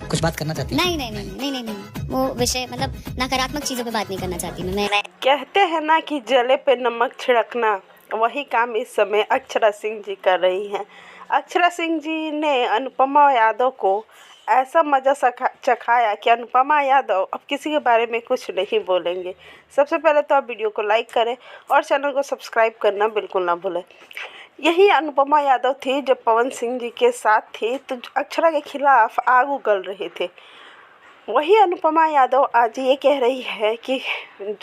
कुछ बात करना चाहती हैं? नहीं नहीं नहीं नहीं नहीं नहीं वो विषय मतलब नकारात्मक चीज़ों पे बात नहीं करना चाहती मैं कहते हैं ना कि जले पे नमक छिड़कना, वही काम इस समय अक्षरा सिंह जी कर रही हैं। अक्षरा सिंह जी ने अनुपमा यादव को ऐसा मज़ा चखाया कि अनुपमा यादव अब किसी के बारे में कुछ नहीं बोलेंगे। सबसे पहले तो आप वीडियो को लाइक करें और चैनल को सब्सक्राइब करना बिल्कुल ना भूलें। यही अनुपमा यादव थी जब पवन सिंह जी के साथ थी तो अक्षरा के खिलाफ आग उगल रहे थे। वही अनुपमा यादव आज ये कह रही है कि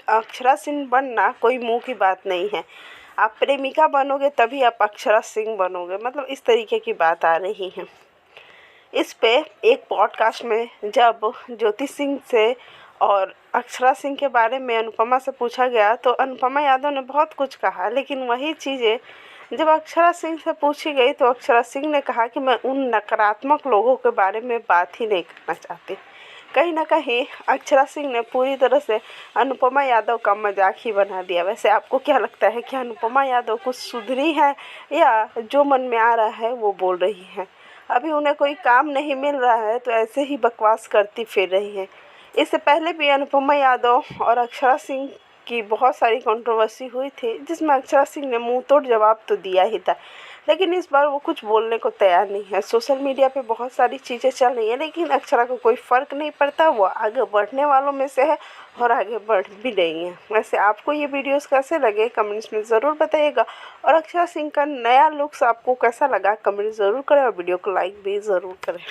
अक्षरा सिंह बनना कोई मुंह की बात नहीं है, आप प्रेमिका बनोगे तभी आप अक्षरा सिंह बनोगे, मतलब इस तरीके की बात आ रही है। इस पे एक पॉडकास्ट में जब ज्योति सिंह से और अक्षरा सिंह के बारे में अनुपमा से पूछा गया तो अनुपमा यादव ने बहुत कुछ कहा, लेकिन वही चीज़ें जब अक्षरा सिंह से पूछी गई तो अक्षरा सिंह ने कहा कि मैं उन नकारात्मक लोगों के बारे में बात ही नहीं करना चाहती। कहीं ना कहीं अक्षरा सिंह ने पूरी तरह से अनुपमा यादव का मजाक ही बना दिया। वैसे आपको क्या लगता है कि अनुपमा यादव कुछ सुधरी है या जो मन में आ रहा है वो बोल रही है? अभी उन्हें कोई काम नहीं मिल रहा है तो ऐसे ही बकवास करती फिर रही है। इससे पहले भी अनुपमा यादव और अक्षरा सिंह की बहुत सारी कंट्रोवर्सी हुई थी जिसमें अक्षरा सिंह ने मुंह तोड़ जवाब तो दिया ही था, लेकिन इस बार वो कुछ बोलने को तैयार नहीं है। सोशल मीडिया पे बहुत सारी चीज़ें चल रही हैं लेकिन अक्षरा को कोई फ़र्क नहीं पड़ता, वो आगे बढ़ने वालों में से है और आगे बढ़ भी रही हैं। वैसे आपको ये वीडियोस कैसे लगे कमेंट्स में ज़रूर बताइएगा और अक्षरा सिंह का नया लुक्स आपको कैसा लगा कमेंट ज़रूर करें और वीडियो को लाइक भी ज़रूर करें।